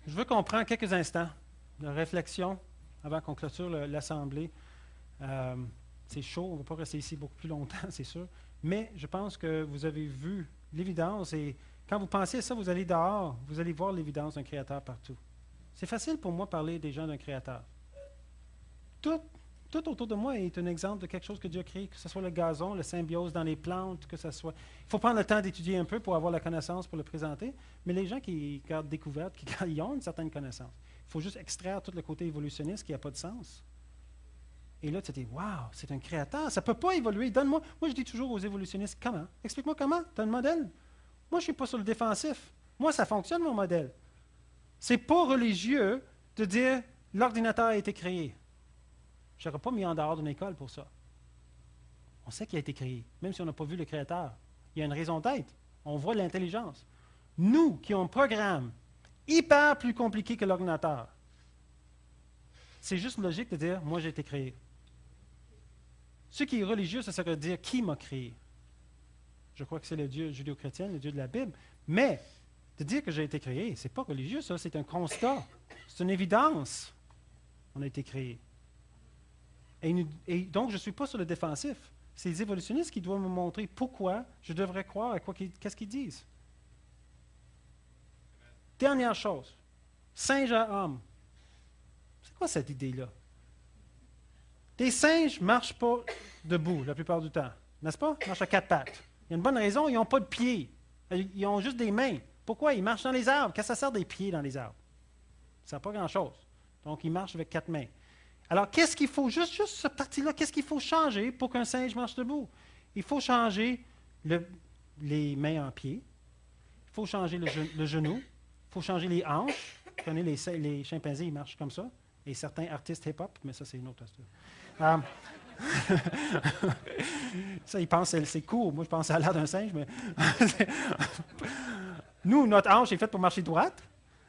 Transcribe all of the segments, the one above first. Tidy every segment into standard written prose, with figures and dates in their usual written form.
Je veux qu'on prenne quelques instants de réflexion avant qu'on clôture l'assemblée. C'est chaud, on ne va pas rester ici beaucoup plus longtemps, c'est sûr. Mais je pense que vous avez vu l'évidence et quand vous pensez à ça, vous allez dehors, vous allez voir l'évidence d'un créateur partout. C'est facile pour moi de parler des gens d'un créateur. Tout, tout autour de moi est un exemple de quelque chose que Dieu a créé, que ce soit le gazon, la symbiose dans les plantes, que ce soit... Il faut prendre le temps d'étudier un peu pour avoir la connaissance pour le présenter, mais les gens qui gardent découverte, ils ont une certaine connaissance. Il faut juste extraire tout le côté évolutionniste qui n'a pas de sens. Et là, tu te dis, waouh, c'est un créateur, ça ne peut pas évoluer. Donne-moi. Moi, je dis toujours aux évolutionnistes, comment? Explique-moi comment, tu as un modèle. Moi, je ne suis pas sur le défensif. Moi, ça fonctionne, mon modèle. C'est pas religieux de dire, l'ordinateur a été créé. Je n'aurais pas mis en dehors d'une école pour ça. On sait qu'il a été créé, même si on n'a pas vu le créateur. Il y a une raison d'être. On voit l'intelligence. Nous, qui avons un programme hyper plus compliqué que l'ordinateur, c'est juste logique de dire, moi, j'ai été créé. Ce qui est religieux, ça serait de dire, qui m'a créé? Je crois que c'est le Dieu judéo-chrétien, le Dieu de la Bible. Mais, de dire que j'ai été créé, ce n'est pas religieux, ça, c'est un constat. C'est une évidence. On a été créé. Et donc, je ne suis pas sur le défensif. C'est les évolutionnistes qui doivent me montrer pourquoi je devrais croire à qu'est-ce qu'ils disent. Dernière chose. Singe à homme. C'est quoi cette idée-là? Des singes ne marchent pas debout la plupart du temps, n'est-ce pas? Ils marchent à quatre pattes. Il y a une bonne raison, ils n'ont pas de pieds. Ils ont juste des mains. Pourquoi? Ils marchent dans les arbres. Qu'est-ce que ça sert des pieds dans les arbres? Ça ne sert pas grand-chose. Donc, ils marchent avec quatre mains. Alors, qu'est-ce qu'il faut, juste cette partie-là, qu'est-ce qu'il faut changer pour qu'un singe marche debout? Il faut changer les mains en pied. Il faut changer le genou. Il faut changer les hanches. Vous connaissez les chimpanzés, ils marchent comme ça. Et certains artistes hip-hop, mais ça, c'est une autre histoire. Ça, ils pensent que c'est court. Moi, je pense que ça a l'air d'un singe, mais... Nous, notre hanche est faite pour marcher droite.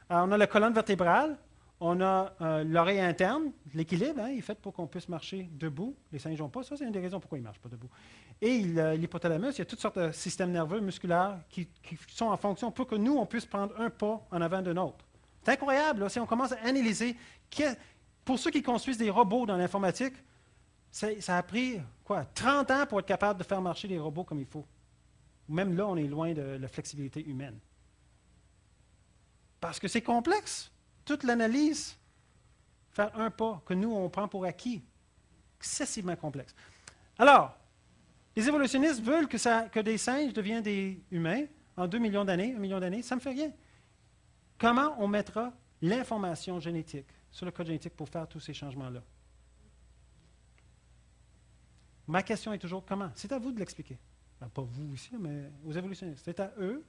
On a la colonne vertébrale. On a l'oreille interne. L'équilibre est fait pour qu'on puisse marcher debout. Les singes n'ont pas ça. C'est une des raisons pourquoi ils ne marchent pas debout. Et l'hypothalamus, il y a toutes sortes de systèmes nerveux, musculaires qui sont en fonction pour que nous, on puisse prendre un pas en avant d'un autre. C'est incroyable, là, si on commence à analyser. Pour ceux qui construisent des robots dans l'informatique, ça a pris 30 ans pour être capable de faire marcher les robots comme il faut. Même là, on est loin de la flexibilité humaine. Parce que c'est complexe. Toute l'analyse, faire un pas que nous, on prend pour acquis, excessivement complexe. Alors, les évolutionnistes veulent que des singes deviennent des humains en 2 millions d'années, 1 million d'années. Ça ne me fait rien. Comment on mettra l'information génétique sur le code génétique pour faire tous ces changements-là? Ma question est toujours comment? C'est à vous de l'expliquer. Ben, pas vous ici, mais aux évolutionnistes. C'est à eux,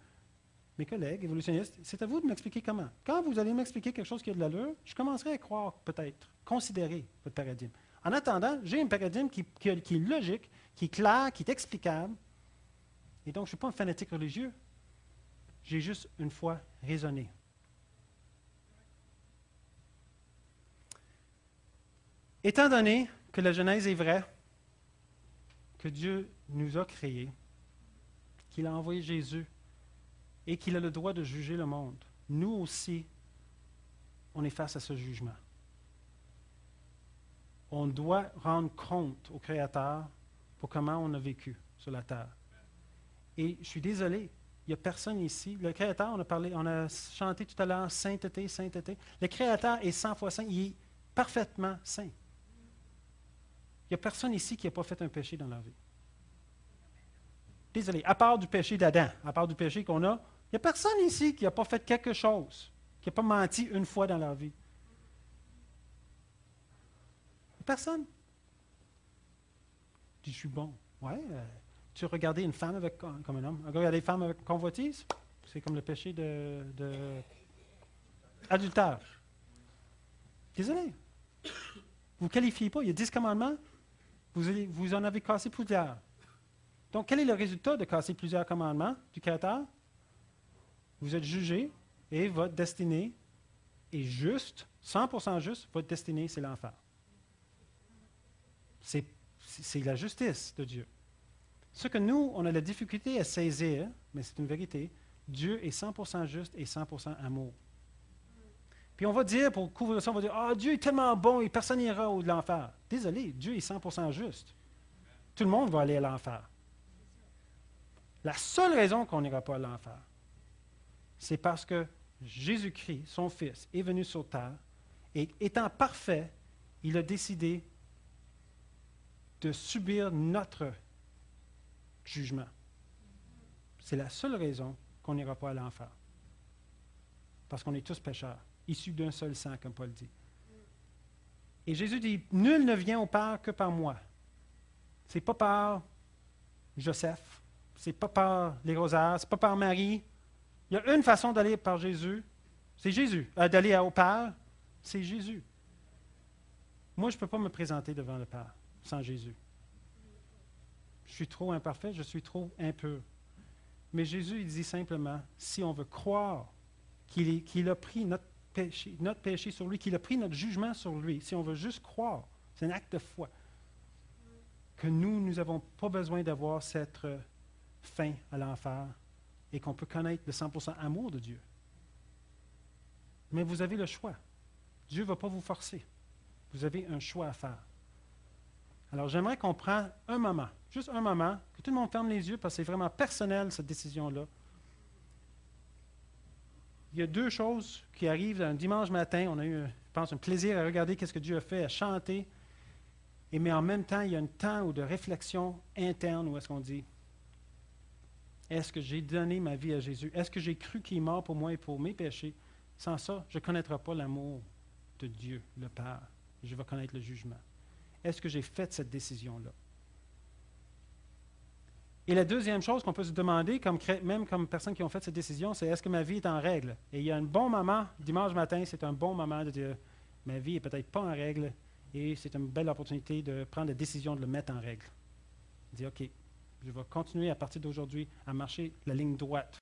mes collègues évolutionnistes, c'est à vous de m'expliquer comment. Quand vous allez m'expliquer quelque chose qui a de l'allure, je commencerai à croire peut-être, considérer votre paradigme. En attendant, j'ai un paradigme qui est logique, qui est clair, qui est explicable. Et donc, je ne suis pas un fanatique religieux. J'ai juste une foi raisonnée. Étant donné que la Genèse est vraie, que Dieu nous a créés, qu'il a envoyé Jésus et qu'il a le droit de juger le monde, nous aussi, on est face à ce jugement. On doit rendre compte au Créateur pour comment on a vécu sur la terre. Et je suis désolé, il n'y a personne ici. Le Créateur, on a chanté tout à l'heure sainteté, sainteté. Le Créateur est 100 fois saint, il est parfaitement saint. Il n'y a personne ici qui n'a pas fait un péché dans leur vie. Désolé, à part du péché d'Adam, à part du péché qu'on a, il n'y a personne ici qui n'a pas fait quelque chose, qui n'a pas menti une fois dans leur vie. Personne. Je suis bon. Ouais. Tu regardais une femme comme un homme. Regarder une femme avec convoitise, c'est comme le péché de adultère. Désolé. Vous ne qualifiez pas. Il y a 10 commandements. Vous en avez cassé plusieurs. Donc, quel est le résultat de casser plusieurs commandements du Créateur? Vous êtes jugé et votre destinée est juste, 100% juste, votre destinée, c'est l'enfer. C'est la justice de Dieu. Ce que nous, on a la difficulté à saisir, mais c'est une vérité, Dieu est 100% juste et 100% amour. Puis on va dire, pour couvrir ça, on va dire, ah, Dieu est tellement bon et personne n'ira au de l'enfer. Désolé, Dieu est 100% juste. Tout le monde va aller à l'enfer. La seule raison qu'on n'ira pas à l'enfer, c'est parce que Jésus-Christ, son Fils, est venu sur terre et étant parfait, il a décidé de subir notre jugement. C'est la seule raison qu'on n'ira pas à l'enfer. Parce qu'on est tous pécheurs, issus d'un seul sang, comme Paul dit. Et Jésus dit, nul ne vient au Père que par moi. Ce n'est pas par Joseph, c'est pas par les rosaires, c'est pas par Marie. Il y a une façon d'aller par Jésus, c'est Jésus. D'aller au Père, c'est Jésus. Moi, je ne peux pas me présenter devant le Père sans Jésus. Je suis trop imparfait, je suis trop impur. Mais Jésus, il dit simplement, si on veut croire qu'il a pris notre péché sur lui, qu'il a pris notre jugement sur lui, si on veut juste croire, c'est un acte de foi, que nous n'avons pas besoin d'avoir cette fin à l'enfer et qu'on peut connaître le 100% amour de Dieu. Mais vous avez le choix. Dieu ne va pas vous forcer. Vous avez un choix à faire. Alors, j'aimerais qu'on prenne un moment, juste un moment, que tout le monde ferme les yeux parce que c'est vraiment personnel, cette décision-là. Il y a deux choses qui arrivent un dimanche matin. On a eu, je pense, un plaisir à regarder ce que Dieu a fait, à chanter. Mais en même temps, il y a un temps de réflexion interne où est-ce qu'on dit, est-ce que j'ai donné ma vie à Jésus? Est-ce que j'ai cru qu'il est mort pour moi et pour mes péchés? Sans ça, je ne connaîtrai pas l'amour de Dieu, le Père. Je vais connaître le jugement. Est-ce que j'ai fait cette décision-là? Et la deuxième chose qu'on peut se demander, même comme personnes qui ont fait cette décision, c'est est-ce que ma vie est en règle? Et il y a un bon moment, dimanche matin, c'est un bon moment de dire, ma vie n'est peut-être pas en règle, et c'est une belle opportunité de prendre la décision de le mettre en règle. Dire, OK, je vais continuer à partir d'aujourd'hui à marcher la ligne droite.